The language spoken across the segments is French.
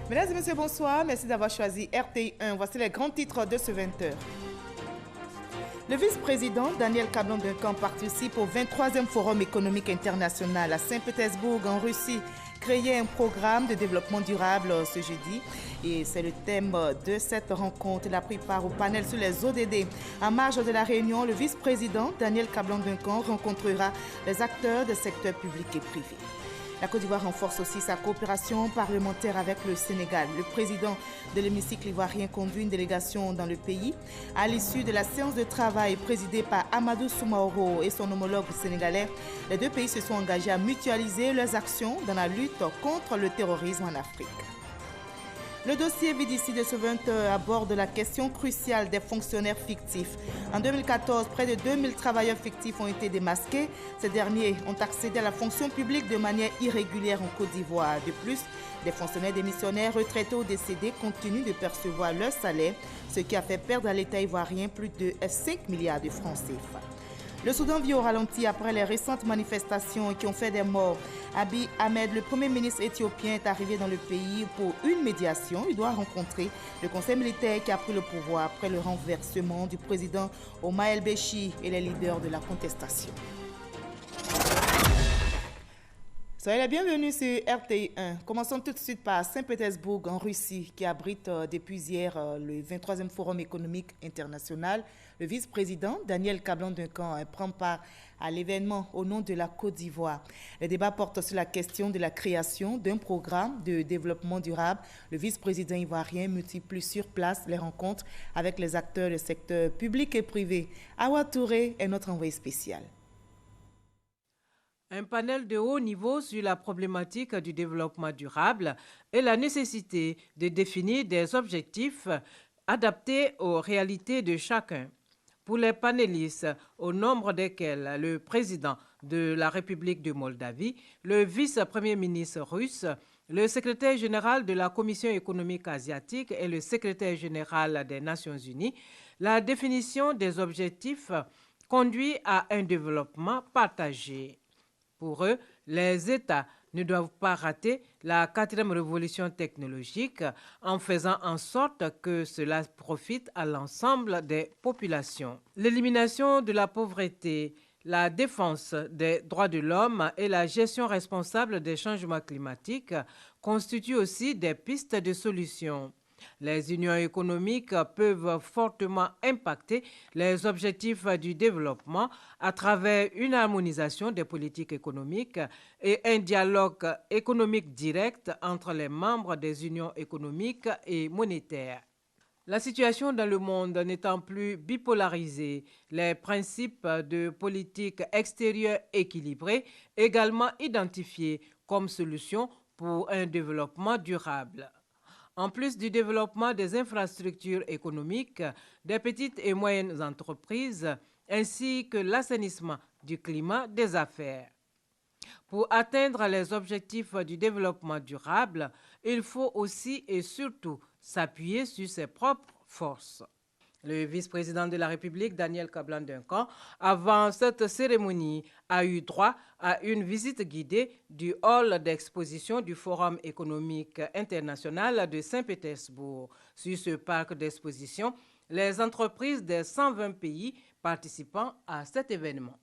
Mesdames et messieurs, bonsoir. Merci d'avoir choisi RTI 1. Voici les grands titres de ce 20h. Le vice-président Daniel Kablon-Duncan participe au 23e Forum économique international à Saint-Pétersbourg, en Russie. Créer un programme de développement durable ce jeudi. Et c'est le thème de cette rencontre. Il a pris part au panel sur les ODD. En marge de la réunion, le vice-président Daniel Kablon-Duncan rencontrera les acteurs du secteur public et privé. La Côte d'Ivoire renforce aussi sa coopération parlementaire avec le Sénégal. Le président de l'hémicycle ivoirien conduit une délégation dans le pays. À l'issue de la séance de travail présidée par Amadou Soumaoro et son homologue sénégalais, les deux pays se sont engagés à mutualiser leurs actions dans la lutte contre le terrorisme en Afrique. Le dossier VDC de ce 20h aborde la question cruciale des fonctionnaires fictifs. En 2014, près de 2000 travailleurs fictifs ont été démasqués. Ces derniers ont accédé à la fonction publique de manière irrégulière en Côte d'Ivoire. De plus, des fonctionnaires démissionnaires, retraités ou décédés continuent de percevoir leur salaire, ce qui a fait perdre à l'État ivoirien plus de 5 milliards de francs CFA. Le Soudan vit au ralenti après les récentes manifestations qui ont fait des morts. Abiy Ahmed, le premier ministre éthiopien, est arrivé dans le pays pour une médiation. Il doit rencontrer le conseil militaire qui a pris le pouvoir après le renversement du président Omar el-Béchir et les leaders de la contestation. Soyez les bienvenus sur RTI 1. Commençons tout de suite par Saint-Pétersbourg, en Russie, qui abrite depuis hier le 23e Forum économique international. Le vice-président Daniel Kablon-Duncan prend part à l'événement au nom de la Côte d'Ivoire. Le débat porte sur la question de la création d'un programme de développement durable. Le vice-président ivoirien multiplie sur place les rencontres avec les acteurs du secteur public et privé. Awa Touré est notre envoyé spécial. Un panel de haut niveau sur la problématique du développement durable et la nécessité de définir des objectifs adaptés aux réalités de chacun. Pour les panélistes, au nombre desquels le président de la République de Moldavie, le vice-premier ministre russe, le secrétaire général de la Commission économique asiatique et le secrétaire général des Nations unies, la définition des objectifs conduit à un développement partagé. Pour eux, les États ne doivent pas rater la 4e révolution technologique en faisant en sorte que cela profite à l'ensemble des populations. L'élimination de la pauvreté, la défense des droits de l'homme et la gestion responsable des changements climatiques constituent aussi des pistes de solutions. Les unions économiques peuvent fortement impacter les objectifs du développement à travers une harmonisation des politiques économiques et un dialogue économique direct entre les membres des unions économiques et monétaires. La situation dans le monde n'étant plus bipolarisée, les principes de politique extérieure équilibrée également identifiés comme solution pour un développement durable. En plus du développement des infrastructures économiques, des petites et moyennes entreprises, ainsi que l'assainissement du climat des affaires. Pour atteindre les objectifs du développement durable, il faut aussi et surtout s'appuyer sur ses propres forces. Le vice-président de la République, Daniel Kablon-Duncan, avant cette cérémonie, a eu droit à une visite guidée du hall d'exposition du Forum économique international de Saint-Pétersbourg. Sur ce parc d'exposition, les entreprises des 120 pays participant à cet événement.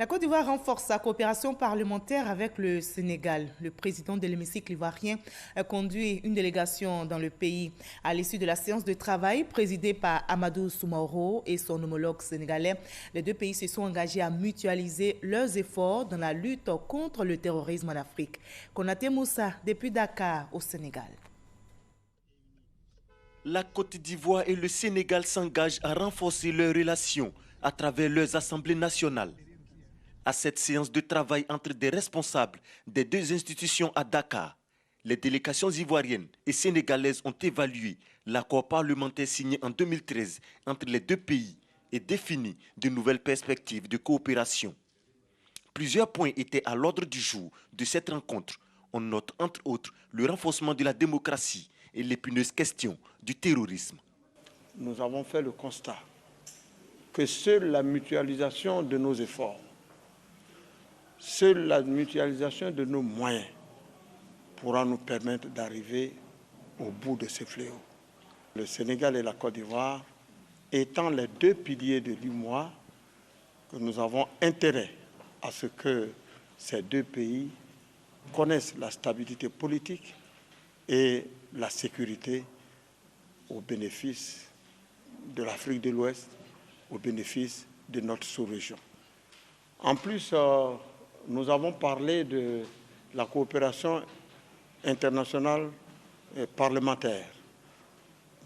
La Côte d'Ivoire renforce sa coopération parlementaire avec le Sénégal. Le président de l'hémicycle ivoirien a conduit une délégation dans le pays. À l'issue de la séance de travail présidée par Amadou Soumaoro et son homologue sénégalais, les deux pays se sont engagés à mutualiser leurs efforts dans la lutte contre le terrorisme en Afrique. Konaté Moussa, depuis Dakar, au Sénégal. La Côte d'Ivoire et le Sénégal s'engagent à renforcer leurs relations à travers leurs assemblées nationales. À cette séance de travail entre des responsables des deux institutions à Dakar, les délégations ivoiriennes et sénégalaises ont évalué l'accord parlementaire signé en 2013 entre les deux pays et défini de nouvelles perspectives de coopération. Plusieurs points étaient à l'ordre du jour de cette rencontre. On note entre autres le renforcement de la démocratie et l'épineuse question du terrorisme. Nous avons fait le constat que seule la mutualisation de nos efforts, seule la mutualisation de nos moyens pourra nous permettre d'arriver au bout de ce fléau. Le Sénégal et la Côte d'Ivoire étant les deux piliers de l'UEMOA, que nous avons intérêt à ce que ces deux pays connaissent la stabilité politique et la sécurité au bénéfice de l'Afrique de l'Ouest, au bénéfice de notre sous-région. En plus, nous avons parlé de la coopération internationale et parlementaire.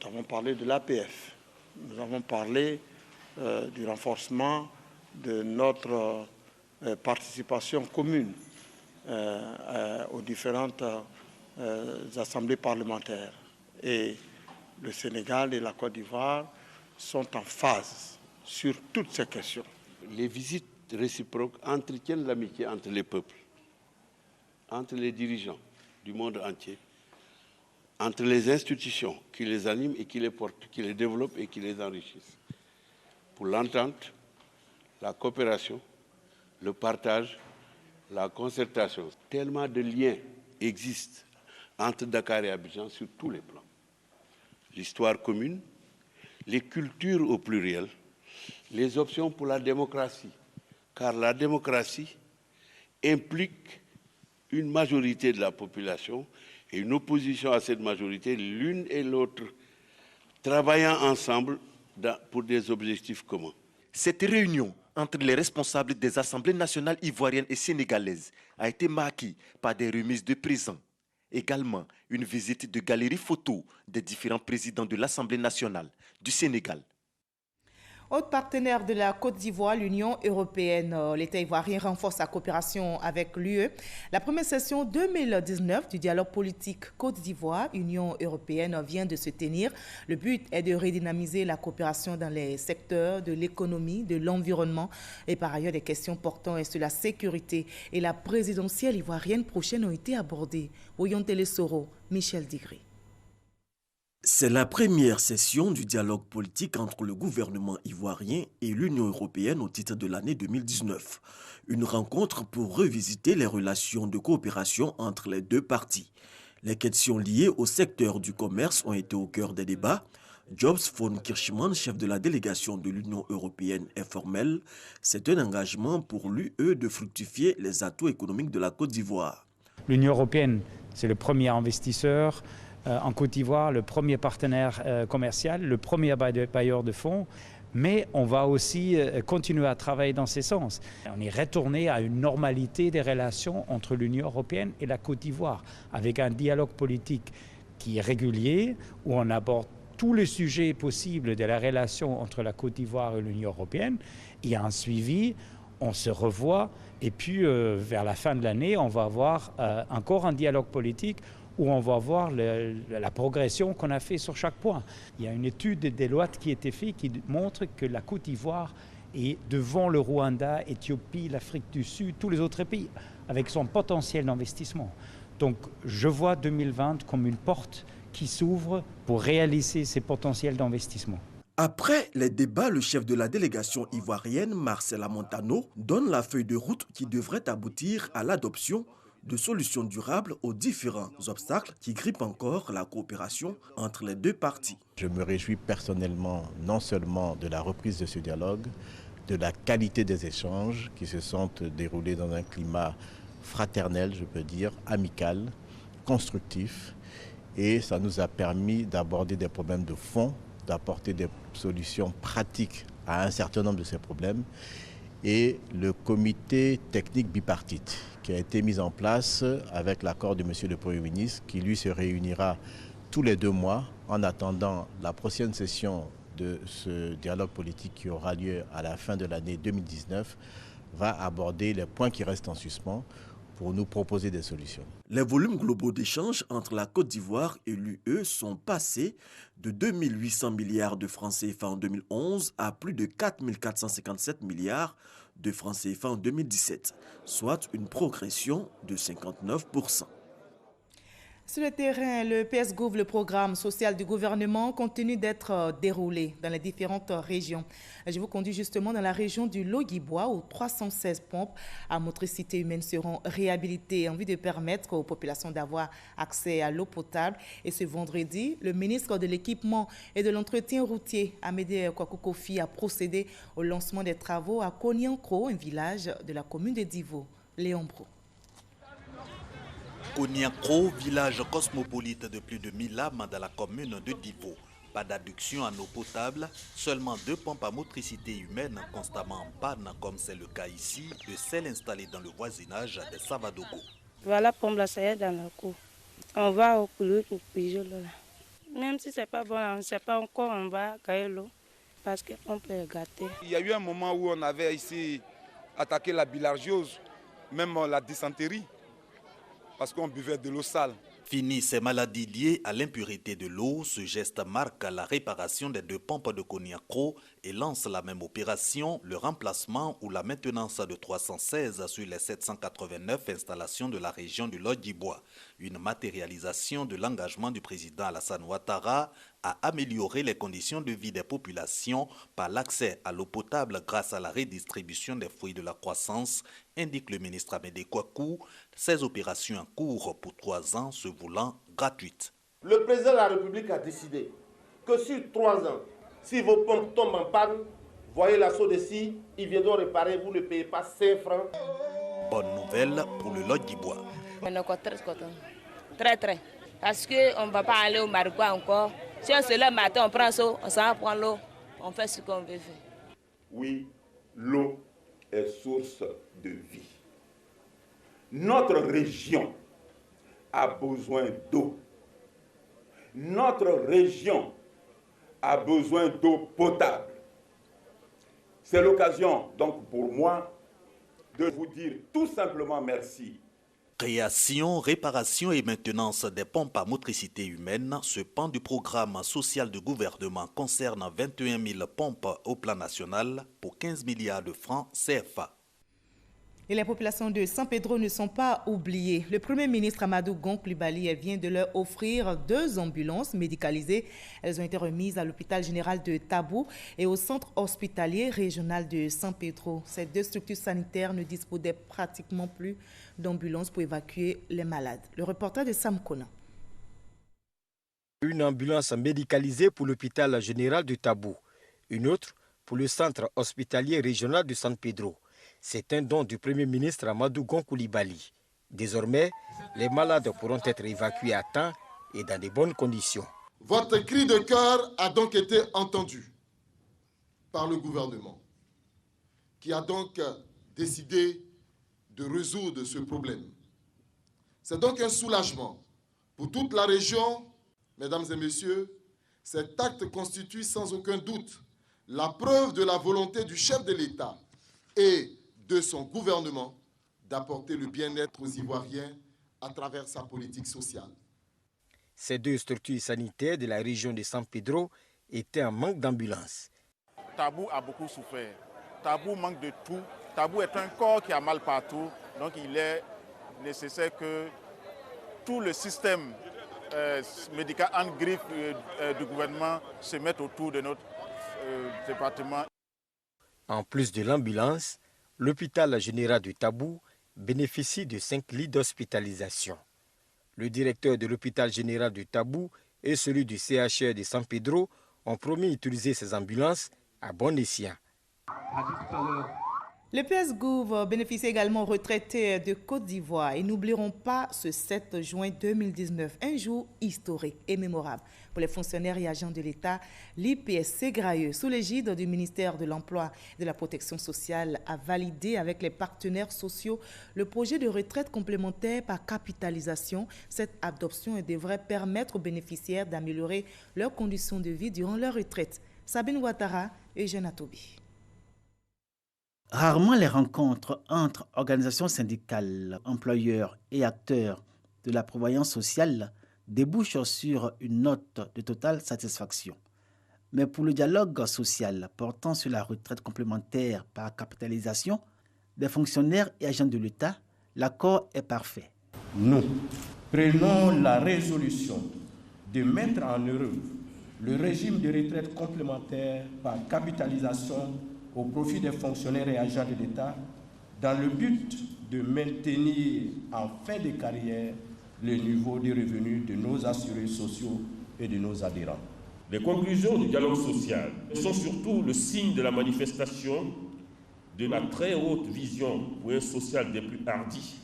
Nous avons parlé de l'APF. Nous avons parlé du renforcement de notre participation commune aux différentes assemblées parlementaires. Et le Sénégal et la Côte d'Ivoire sont en phase sur toutes ces questions. Les visites réciproques entretiennent l'amitié entre les peuples, entre les dirigeants du monde entier, entre les institutions qui les animent et qui les portent, qui les développent et qui les enrichissent. Pour l'entente, la coopération, le partage, la concertation. Tellement de liens existent entre Dakar et Abidjan sur tous les plans. L'histoire commune, les cultures au pluriel, les options pour la démocratie, car la démocratie implique une majorité de la population et une opposition à cette majorité, l'une et l'autre, travaillant ensemble pour des objectifs communs. Cette réunion entre les responsables des assemblées nationales ivoiriennes et sénégalaises a été marquée par des remises de présents. Également, une visite de galeries photos des différents présidents de l'Assemblée nationale du Sénégal. Autre partenaire de la Côte d'Ivoire, l'Union européenne, l'État ivoirien renforce sa coopération avec l'UE. La première session 2019 du dialogue politique Côte d'Ivoire-Union européenne vient de se tenir. Le but est de redynamiser la coopération dans les secteurs de l'économie, de l'environnement et par ailleurs des questions portant sur la sécurité et la présidentielle ivoirienne prochaine ont été abordées. Voyons Télé-Soro, Michel Digré. C'est la première session du dialogue politique entre le gouvernement ivoirien et l'Union européenne au titre de l'année 2019. Une rencontre pour revisiter les relations de coopération entre les deux parties. Les questions liées au secteur du commerce ont été au cœur des débats. Jobs von Kirchmann, chef de la délégation de l'Union européenne, est formel. C'est un engagement pour l'UE de fructifier les atouts économiques de la Côte d'Ivoire. L'Union européenne, c'est le premier investisseur en Côte d'Ivoire, le premier partenaire commercial, le premier bailleur de fonds, mais on va aussi continuer à travailler dans ce sens. On est retourné à une normalité des relations entre l'Union européenne et la Côte d'Ivoire, avec un dialogue politique qui est régulier, où on aborde tous les sujets possibles de la relation entre la Côte d'Ivoire et l'Union européenne. Il y a un suivi, on se revoit, et puis vers la fin de l'année, on va avoir encore un dialogue politique où on va voir la progression qu'on a fait sur chaque point. Il y a une étude de Deloitte qui a été faite qui montre que la Côte d'Ivoire est devant le Rwanda, Éthiopie, l'Afrique du Sud, tous les autres pays, avec son potentiel d'investissement. Donc je vois 2020 comme une porte qui s'ouvre pour réaliser ces potentiels d'investissement. Après les débats, le chef de la délégation ivoirienne, Marcela Montano, donne la feuille de route qui devrait aboutir à l'adoption de solutions durables aux différents obstacles qui grippent encore la coopération entre les deux parties. Je me réjouis personnellement non seulement de la reprise de ce dialogue, de la qualité des échanges qui se sont déroulés dans un climat fraternel, je peux dire, amical, constructif, et ça nous a permis d'aborder des problèmes de fond, d'apporter des solutions pratiques à un certain nombre de ces problèmes. Et le comité technique bipartite qui a été mis en place avec l'accord de Monsieur le Premier ministre, qui lui se réunira tous les 2 mois en attendant la prochaine session de ce dialogue politique qui aura lieu à la fin de l'année 2019, va aborder les points qui restent en suspens pour nous proposer des solutions. Les volumes globaux d'échanges entre la Côte d'Ivoire et l'UE sont passés de 2 800 milliards de francs CFA en 2011 à plus de 4 457 milliards de francs CFA en 2017, soit une progression de 59%. Sur le terrain, le PS Gouv, le programme social du gouvernement, continue d'être déroulé dans les différentes régions. Je vous conduis justement dans la région du Logui-Bois où 316 pompes à motricité humaine seront réhabilitées en vue de permettre aux populations d'avoir accès à l'eau potable. Et ce vendredi, le ministre de l'Équipement et de l'Entretien routier, Amédée Kwaku Kofi, a procédé au lancement des travaux à Koniankro, un village de la commune de Divo. Léon Bro. Koniankro, village cosmopolite de plus de 1000 âmes dans la commune de Divo. Pas d'adduction en eau potable, seulement 2 pompes à motricité humaine constamment en panne, comme c'est le cas ici, de celles installées dans le voisinage de Savadogo. Voilà, pompe là, ça y est dans le coup. On va au couloir pour piger l'eau là. Même si c'est pas bon, on ne sait pas encore, on va gagner l'eau parce qu'on peut le gâter. Il y a eu un moment où on avait ici attaqué la bilharziose, même la dysenterie, parce qu'on buvait de l'eau sale. Fini ces maladies liées à l'impurité de l'eau, ce geste marque la réparation des 2 pompes de Koniankro et lance la même opération, le remplacement ou la maintenance de 316 sur les 789 installations de la région du Logui-Bois. Une matérialisation de l'engagement du président Alassane Ouattara à améliorer les conditions de vie des populations par l'accès à l'eau potable grâce à la redistribution des fruits de la croissance, indique le ministre Amédée Kwaku, ces opérations en cours pour 3 ans se voulant gratuites. Le président de la République a décidé que sur 3 ans, si vos pompes tombent en panne, voyez la SODECI, ils viendront réparer, vous ne payez pas 5 francs. Bonne nouvelle pour le Logui-Bois. On est très content. Très. Parce qu'on ne va pas aller au Maroc encore. Si on se lève le matin, on prend ça, on s'en va prendre l'eau, on fait ce qu'on veut faire. Oui, l'eau est source de vie. Notre région a besoin d'eau. Notre région a besoin d'eau potable. C'est l'occasion donc pour moi de vous dire tout simplement merci. Création, réparation et maintenance des pompes à motricité humaine, ce pan du programme social du gouvernement concerne 21 000 pompes au plan national pour 15 milliards de francs CFA. Et les populations de San Pedro ne sont pas oubliées. Le Premier ministre Amadou Gon Coulibaly vient de leur offrir 2 ambulances médicalisées. Elles ont été remises à l'hôpital général de Tabou et au centre hospitalier régional de San Pedro. Ces 2 structures sanitaires ne disposaient pratiquement plus d'ambulances pour évacuer les malades. Le reporter de Sam Kona. Une ambulance médicalisée pour l'hôpital général de Tabou. Une autre pour le centre hospitalier régional de San Pedro. C'est un don du Premier ministre Amadou Gon Coulibaly. Désormais, les malades pourront être évacués à temps et dans de bonnes conditions. Votre cri de cœur a donc été entendu par le gouvernement, qui a donc décidé de résoudre ce problème. C'est donc un soulagement pour toute la région. Mesdames et messieurs, cet acte constitue sans aucun doute la preuve de la volonté du chef de l'État et de son gouvernement d'apporter le bien-être aux Ivoiriens à travers sa politique sociale. Ces 2 structures sanitaires de la région de San Pedro étaient en manque d'ambulances. Tabou a beaucoup souffert. Tabou manque de tout. Tabou est un corps qui a mal partout. Donc il est nécessaire que tout le système médical en griffe du gouvernement se mette autour de notre département. En plus de l'ambulance, l'hôpital général de Tabou bénéficie de 5 lits d'hospitalisation. Le directeur de l'hôpital général de Tabou et celui du CHR de San Pedro ont promis d'utiliser ces ambulances à bon escient. Le PS Gouv bénéficie également aux retraités de Côte d'Ivoire. Et n'oublierons pas ce 7 juin 2019, un jour historique et mémorable pour les fonctionnaires et agents de l'État. L'IPSC Grailleux, sous l'égide du ministère de l'Emploi et de la Protection sociale, a validé avec les partenaires sociaux le projet de retraite complémentaire par capitalisation. Cette adoption devrait permettre aux bénéficiaires d'améliorer leurs conditions de vie durant leur retraite. Sabine Ouattara et Eugène Atobi. Rarement les rencontres entre organisations syndicales, employeurs et acteurs de la prévoyance sociale débouchent sur une note de totale satisfaction. Mais pour le dialogue social portant sur la retraite complémentaire par capitalisation des fonctionnaires et agents de l'État, l'accord est parfait. Nous prenons la résolution de mettre en œuvre le régime de retraite complémentaire par capitalisation au profit des fonctionnaires et agents de l'État dans le but de maintenir en fin de carrière le niveau de revenus de nos assurés sociaux et de nos adhérents. Les conclusions du dialogue social sont surtout le signe de la manifestation de la très haute vision pour un social des plus hardis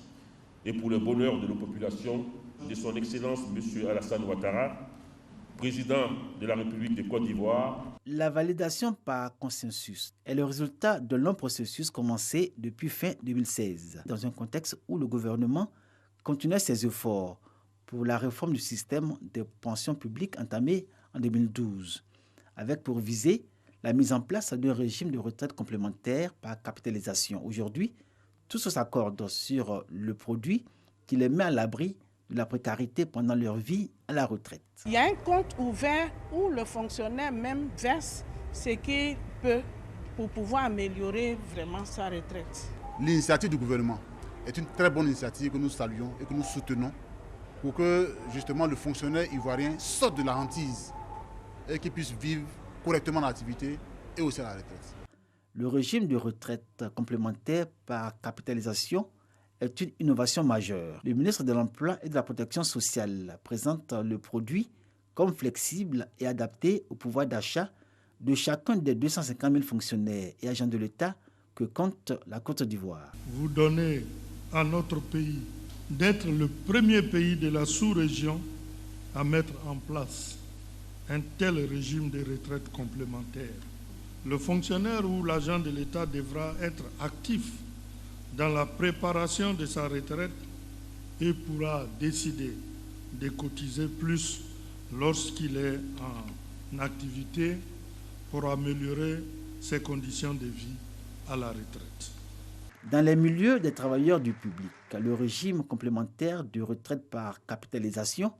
et pour le bonheur de nos populations de son Excellence M. Alassane Ouattara, président de la République de Côte d'Ivoire. La validation par consensus est le résultat d'un long processus commencé depuis fin 2016, dans un contexte où le gouvernement continuait ses efforts pour la réforme du système des pensions publiques entamé en 2012, avec pour visée la mise en place d'un régime de retraite complémentaire par capitalisation. Aujourd'hui, tous s'accordent sur le produit qui les met à l'abri de la précarité pendant leur vie à la retraite. Il y a un compte ouvert où le fonctionnaire même verse ce qu'il peut pour pouvoir améliorer vraiment sa retraite. L'initiative du gouvernement est une très bonne initiative que nous saluons et que nous soutenons pour que justement le fonctionnaire ivoirien sorte de la hantise et qu'il puisse vivre correctement l'activité et aussi à la retraite. Le régime de retraite complémentaire par capitalisation est une innovation majeure. Le ministre de l'Emploi et de la Protection sociale présente le produit comme flexible et adapté au pouvoir d'achat de chacun des 250 000 fonctionnaires et agents de l'État que compte la Côte d'Ivoire. Vous donnez à notre pays d'être le premier pays de la sous-région à mettre en place un tel régime de retraite complémentaire. Le fonctionnaire ou l'agent de l'État devra être actif dans la préparation de sa retraite et pourra décider de cotiser plus lorsqu'il est en activité pour améliorer ses conditions de vie à la retraite. Dans les milieux des travailleurs du public, le régime complémentaire de retraite par capitalisation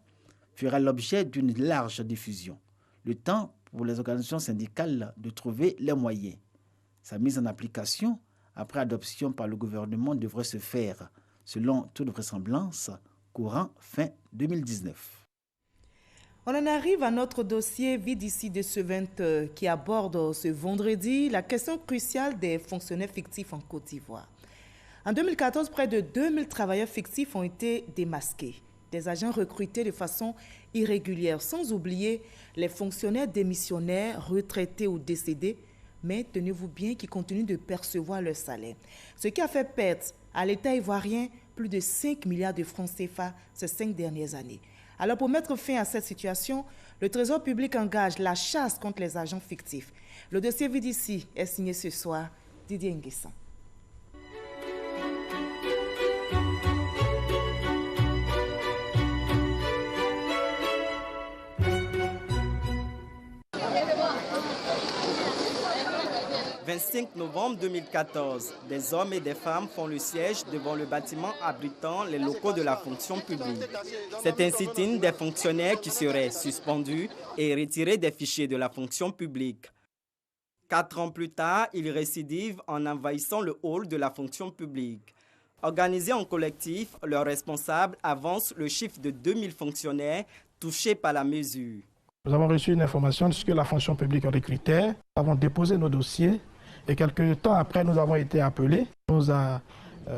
fera l'objet d'une large diffusion. Le temps pour les organisations syndicales de trouver les moyens. Sa mise en application, après adoption par le gouvernement, devrait se faire, selon toute vraisemblance, courant fin 2019. On en arrive à notre dossier Vie d'ici de ce 20 qui aborde ce vendredi la question cruciale des fonctionnaires fictifs en Côte d'Ivoire. En 2014, près de 2000 travailleurs fictifs ont été démasqués. Des agents recrutés de façon irrégulière, sans oublier les fonctionnaires démissionnaires, retraités ou décédés, mais tenez-vous bien, qui continuent de percevoir leur salaire. Ce qui a fait perdre à l'État ivoirien plus de 5 milliards de francs CFA ces 5 dernières années. Alors pour mettre fin à cette situation, le Trésor public engage la chasse contre les agents fictifs. Le dossier Vie d'ici est signé ce soir Didier Nguessan. Le 25 novembre 2014, des hommes et des femmes font le siège devant le bâtiment abritant les locaux de la fonction publique. C'est un sit-in des fonctionnaires qui seraient suspendus et retirés des fichiers de la fonction publique. 4 ans plus tard, ils récidivent en envahissant le hall de la fonction publique. Organisés en collectif, leurs responsables avancent le chiffre de 2000 fonctionnaires touchés par la mesure. Nous avons reçu une information sur ce que la fonction publique recrutait. Nous avons déposé nos dossiers et quelques temps après, nous avons été appelés. On nous a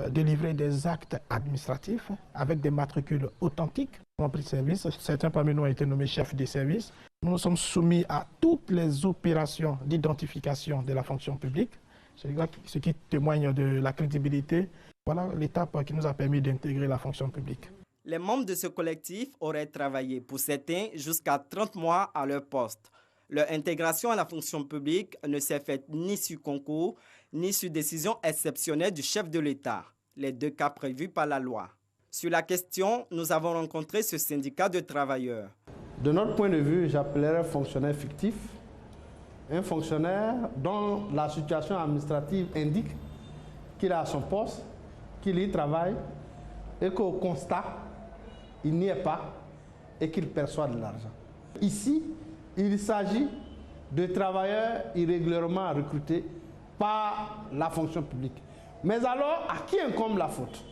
délivré des actes administratifs avec des matricules authentiques. Nous avons pris service. Certains parmi nous ont été nommés chefs de service. Nous nous sommes soumis à toutes les opérations d'identification de la fonction publique, ce qui témoigne de la crédibilité. Voilà l'étape qui nous a permis d'intégrer la fonction publique. Les membres de ce collectif auraient travaillé pour certains jusqu'à 30 mois à leur poste. Leur intégration à la fonction publique ne s'est faite ni sur concours, ni sur décision exceptionnelle du chef de l'État, les 2 cas prévus par la loi. Sur la question, nous avons rencontré ce syndicat de travailleurs. De notre point de vue, j'appellerais fonctionnaire fictif un fonctionnaire dont la situation administrative indique qu'il est à son poste, qu'il y travaille et qu'au constat, il n'y est pas et qu'il perçoit de l'argent. Ici, il s'agit de travailleurs irrégulièrement recrutés par la fonction publique. Mais alors, à qui incombe la faute?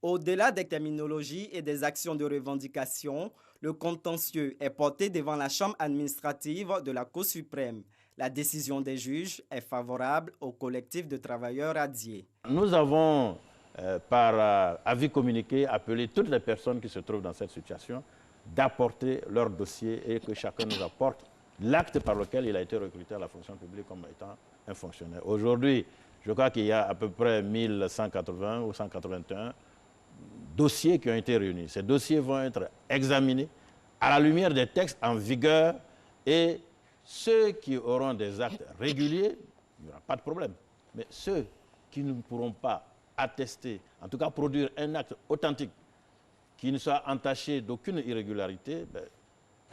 Au-delà des terminologies et des actions de revendication, le contentieux est porté devant la Chambre administrative de la Cour suprême. La décision des juges est favorable au collectif de travailleurs radiés. Nous avons, par avis communiqué, appelé toutes les personnes qui se trouvent dans cette situation d'apporter leur dossier et que chacun nous apporte l'acte par lequel il a été recruté à la fonction publique comme étant un fonctionnaire. Aujourd'hui, je crois qu'il y a à peu près 1180 ou 181 dossiers qui ont été réunis. Ces dossiers vont être examinés à la lumière des textes en vigueur et ceux qui auront des actes réguliers, il n'y aura pas de problème. Mais ceux qui ne pourront pas attester, en tout cas produire un acte authentique qui ne soit entaché d'aucune irrégularité,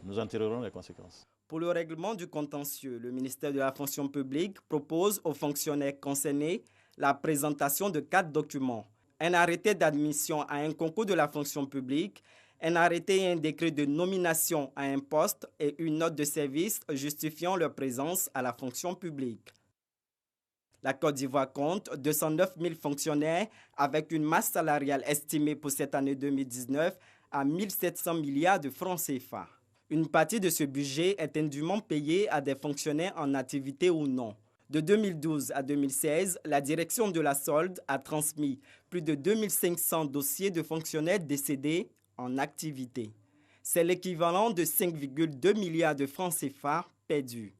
nous en tirerons les conséquences. Pour le règlement du contentieux, le ministère de la fonction publique propose aux fonctionnaires concernés la présentation de 4 documents. Un arrêté d'admission à un concours de la fonction publique, un arrêté et un décret de nomination à un poste et une note de service justifiant leur présence à la fonction publique. La Côte d'Ivoire compte 209 000 fonctionnaires avec une masse salariale estimée pour cette année 2019 à 1 700 milliards de francs CFA. Une partie de ce budget est indûment payée à des fonctionnaires en activité ou non. De 2012 à 2016, la direction de la solde a transmis plus de 2500 dossiers de fonctionnaires décédés en activité. C'est l'équivalent de 5,2 milliards de francs CFA perdus.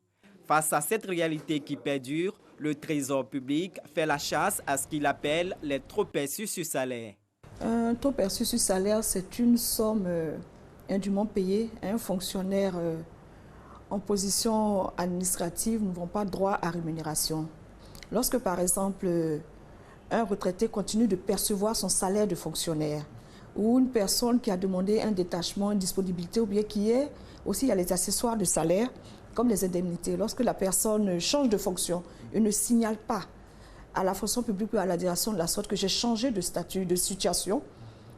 Face à cette réalité qui perdure, le Trésor public fait la chasse à ce qu'il appelle les trop perçus sur salaire. Un taux perçu sur salaire, c'est une somme indûment payée à un fonctionnaire en position administrative n'ont pas droit à rémunération. Lorsque, par exemple, un retraité continue de percevoir son salaire de fonctionnaire ou une personne qui a demandé un détachement, une disponibilité ou bien qui est aussi, il y a les accessoires de salaire comme les indemnités. Lorsque la personne change de fonction et ne signale pas à la fonction publique ou à la direction de la sorte que j'ai changé de statut, de situation,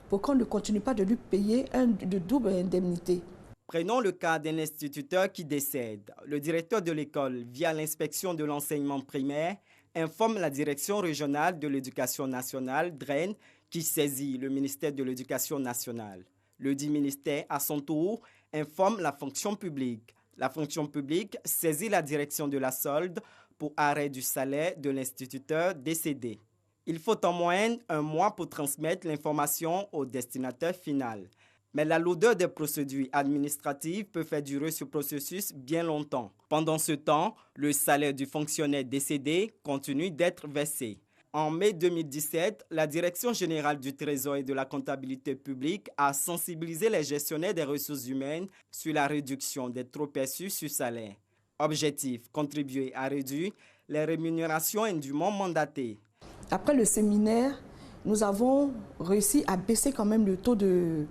pour qu'on ne continue pas de lui payer de double indemnité. Prenons le cas d'un instituteur qui décède. Le directeur de l'école, via l'inspection de l'enseignement primaire, informe la direction régionale de l'éducation nationale, DREN, qui saisit le ministère de l'Éducation nationale. Le dit ministère, à son tour, informe la fonction publique. La fonction publique saisit la direction de la solde pour arrêt du salaire de l'instituteur décédé. Il faut en moyenne 1 mois pour transmettre l'information au destinataire final. Mais la lourdeur des procédures administratives peut faire durer ce processus bien longtemps. Pendant ce temps, le salaire du fonctionnaire décédé continue d'être versé. En mai 2017, la Direction générale du Trésor et de la comptabilité publique a sensibilisé les gestionnaires des ressources humaines sur la réduction des trop perçus sur salaire. Objectif, contribuer à réduire les rémunérations indûment mandatées. Après le séminaire, nous avons réussi à baisser quand même le taux de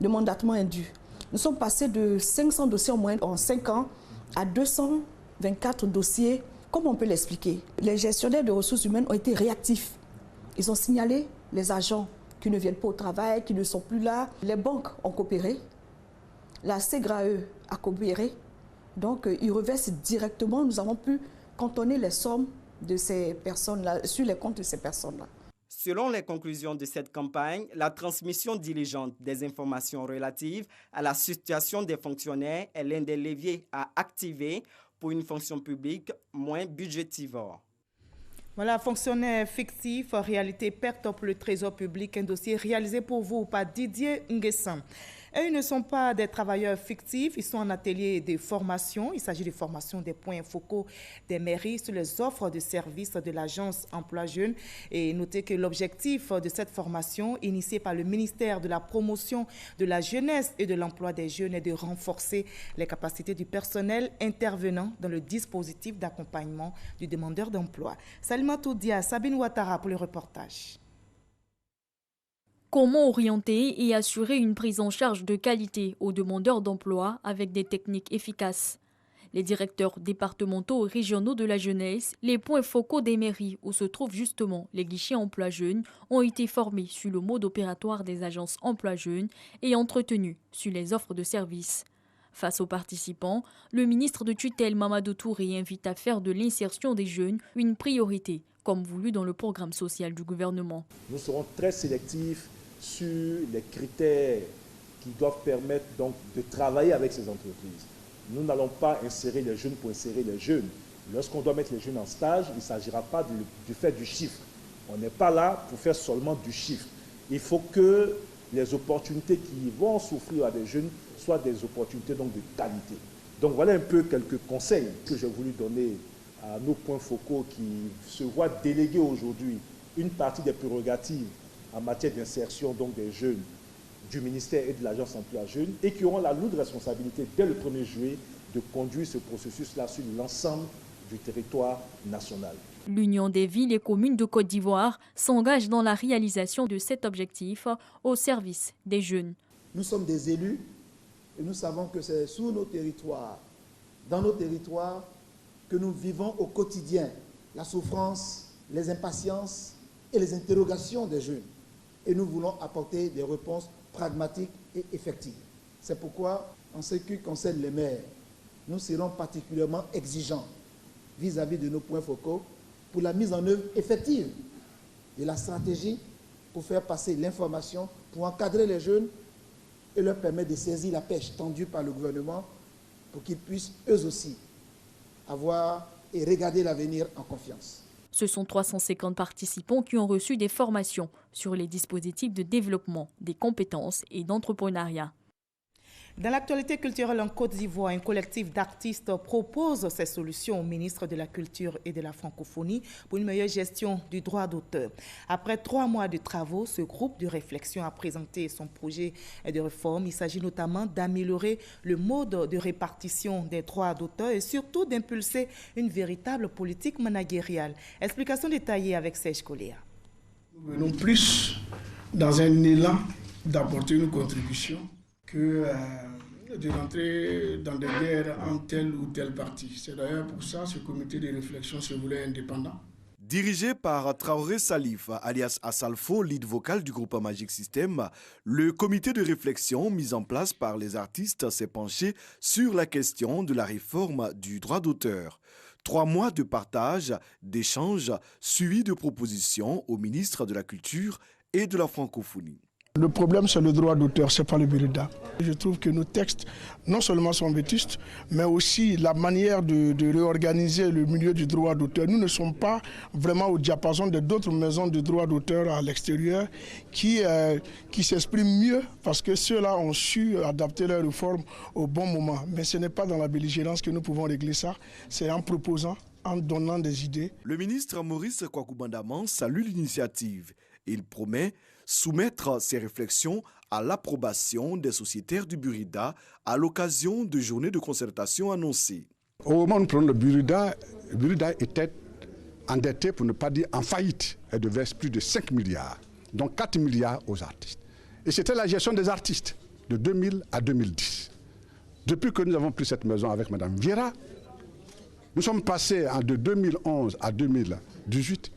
mandatement indu. Nous sommes passés de 500 dossiers en moyenne en 5 ans à 224 dossiers. Comment on peut l'expliquer? Les gestionnaires de ressources humaines ont été réactifs. Ils ont signalé les agents qui ne viennent pas au travail, qui ne sont plus là. Les banques ont coopéré. La CGRAE a coopéré. Donc, ils reversent directement. Nous avons pu cantonner les sommes de ces personnes-là, sur les comptes de ces personnes-là. Selon les conclusions de cette campagne, la transmission diligente des informations relatives à la situation des fonctionnaires est l'un des leviers à activer pour une fonction publique moins budgétivore. Voilà, fonctionnaire fictif, réalité perte pour le Trésor public, un dossier réalisé pour vous par Didier Nguessan. Et ils ne sont pas des travailleurs fictifs, ils sont en atelier de formation. Il s'agit de formation des points focaux des mairies sur les offres de services de l'agence Emploi Jeunes. Et notez que l'objectif de cette formation, initiée par le ministère de la Promotion de la Jeunesse et de l'Emploi des Jeunes, est de renforcer les capacités du personnel intervenant dans le dispositif d'accompagnement du demandeur d'emploi. Salimatou Dia, Sabine Ouattara pour le reportage. Comment orienter et assurer une prise en charge de qualité aux demandeurs d'emploi avec des techniques efficaces? Les directeurs départementaux et régionaux de la jeunesse, les points focaux des mairies où se trouvent justement les guichets emploi jeunes, ont été formés sur le mode opératoire des agences emploi jeunes et entretenus sur les offres de services. Face aux participants, le ministre de tutelle Mamadou Touré invite à faire de l'insertion des jeunes une priorité, comme voulu dans le programme social du gouvernement. Nous serons très sélectifs sur les critères qui doivent permettre donc de travailler avec ces entreprises. Nous n'allons pas insérer les jeunes pour insérer les jeunes. Lorsqu'on doit mettre les jeunes en stage, il ne s'agira pas de faire du chiffre. On n'est pas là pour faire seulement du chiffre. Il faut que les opportunités qui vont s'offrir à des jeunes soient des opportunités donc de qualité. Donc voilà un peu quelques conseils que j'ai voulu donner à nos points focaux qui se voient déléguer aujourd'hui une partie des prérogatives en matière d'insertion donc des jeunes du ministère et de l'Agence Emploi Jeunes et qui auront la lourde responsabilité dès le 1er juillet de conduire ce processus-là sur l'ensemble du territoire national. L'Union des villes et communes de Côte d'Ivoire s'engage dans la réalisation de cet objectif au service des jeunes. Nous sommes des élus et nous savons que c'est sur nos territoires, dans nos territoires, que nous vivons au quotidien la souffrance, les impatiences et les interrogations des jeunes. Et nous voulons apporter des réponses pragmatiques et effectives. C'est pourquoi, en ce qui concerne les maires, nous serons particulièrement exigeants vis-à-vis de nos points focaux pour la mise en œuvre effective de la stratégie pour faire passer l'information, pour encadrer les jeunes et leur permettre de saisir la pêche tendue par le gouvernement pour qu'ils puissent eux aussi avoir et regarder l'avenir en confiance. Ce sont 350 participants qui ont reçu des formations sur les dispositifs de développement des compétences et d'entrepreneuriat. Dans l'actualité culturelle en Côte d'Ivoire, un collectif d'artistes propose ces solutions au ministre de la Culture et de la Francophonie pour une meilleure gestion du droit d'auteur. Après 3 mois de travaux, ce groupe de réflexion a présenté son projet de réforme. Il s'agit notamment d'améliorer le mode de répartition des droits d'auteur et surtout d'impulser une véritable politique managériale. Explication détaillée avec Serge Collier. Nous venons plus dans un élan d'apporter une contribution que de rentrer dans des guerres en telle ou telle partie. C'est d'ailleurs pour ça que ce comité de réflexion se voulait indépendant. Dirigé par Traoré Salif, alias Assalfo, lead vocal du groupe Magic System, le comité de réflexion mis en place par les artistes s'est penché sur la question de la réforme du droit d'auteur. 3 mois de partage, d'échanges, suivis de propositions au ministre de la Culture et de la Francophonie. Le problème, c'est le droit d'auteur, ce n'est pas le Burida. Je trouve que nos textes, non seulement sont vétustes, mais aussi la manière de réorganiser le milieu du droit d'auteur. Nous ne sommes pas vraiment au diapason d'autres maisons de droit d'auteur à l'extérieur qui s'expriment mieux parce que ceux-là ont su adapter leurs réformes au bon moment. Mais ce n'est pas dans la belligérance que nous pouvons régler ça, c'est en proposant, en donnant des idées. Le ministre Maurice Kwaku-Bandaman salue l'initiative. Il promet soumettre ses réflexions à l'approbation des sociétaires du Burida à l'occasion de journées de concertation annoncées. Au moment où nous prenons le Burida était endetté, pour ne pas dire en faillite. Elle devait plus de 5 milliards, donc 4 milliards aux artistes. Et c'était la gestion des artistes de 2000 à 2010. Depuis que nous avons pris cette maison avec Mme Vieira, nous sommes passés de 2011 à 2018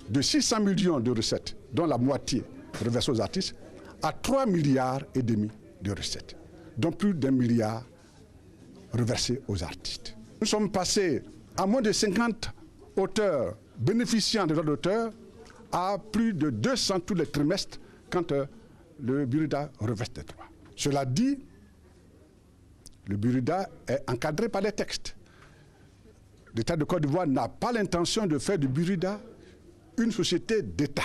de 600 millions de recettes, dont la moitié reversée aux artistes, à 3,5 milliards de recettes, dont plus d'1 milliard reversés aux artistes. Nous sommes passés à moins de 50 auteurs bénéficiant des droits d'auteur à plus de 200 tous les trimestres quand le Burida reverse des droits. Cela dit, le Burida est encadré par les textes. L'État de Côte d'Ivoire n'a pas l'intention de faire du Burida une société d'État.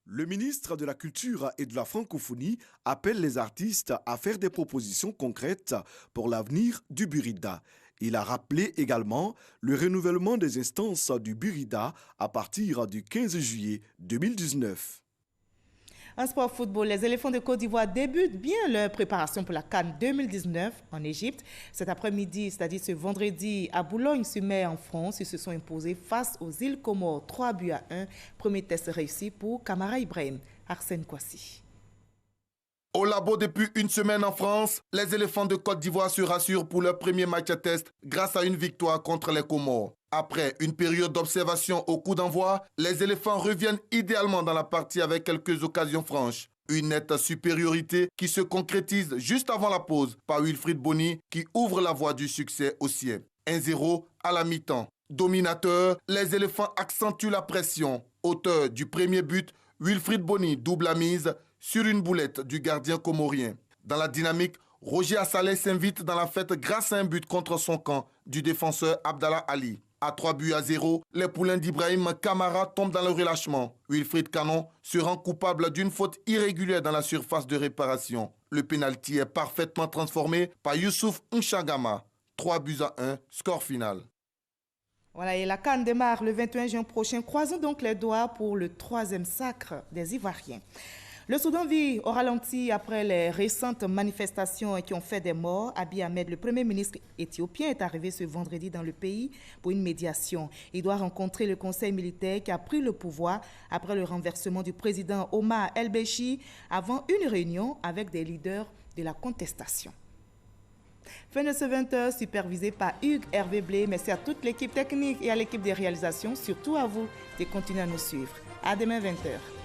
Le ministre de la Culture et de la Francophonie appelle les artistes à faire des propositions concrètes pour l'avenir du Burida. Il a rappelé également le renouvellement des instances du Burida à partir du 15 juillet 2019. En sport football, les éléphants de Côte d'Ivoire débutent bien leur préparation pour la CAN 2019 en Égypte. Cet après-midi, c'est-à-dire ce vendredi, à Boulogne-sur-Mer en France, ils se sont imposés face aux îles Comores 3-1. Premier test réussi pour Kamara Ibrahim. Arsène Kouassi. Au labo depuis une semaine en France, les éléphants de Côte d'Ivoire se rassurent pour leur premier match à test grâce à une victoire contre les Comores. Après une période d'observation au coup d'envoi, les éléphants reviennent idéalement dans la partie avec quelques occasions franches. Une nette supériorité qui se concrétise juste avant la pause par Wilfried Bony qui ouvre la voie du succès aux siens. 1-0 à la mi-temps. Dominateur, les éléphants accentuent la pression. Auteur du premier but, Wilfried Bony double la mise, sur une boulette du gardien comorien. Dans la dynamique, Roger Assaleh s'invite dans la fête grâce à un but contre son camp du défenseur Abdallah Ali. À 3-0, les poulains d'Ibrahim Kamara tombent dans le relâchement. Wilfried Canon se rend coupable d'une faute irrégulière dans la surface de réparation. Le pénalty est parfaitement transformé par Youssouf Nchagama. 3-1, score final. Voilà, et la CAN démarre le 21 juin prochain. Croisons donc les doigts pour le 3e sacre des Ivoiriens. Le Soudan vit au ralenti après les récentes manifestations qui ont fait des morts. Abiy Ahmed, le premier ministre éthiopien, est arrivé ce vendredi dans le pays pour une médiation. Il doit rencontrer le conseil militaire qui a pris le pouvoir après le renversement du président Omar El-Béchir avant une réunion avec des leaders de la contestation. Fin de ce 20h, supervisé par Hugues Hervé Blé. Merci à toute l'équipe technique et à l'équipe des réalisations, surtout à vous de continuer à nous suivre. À demain 20h.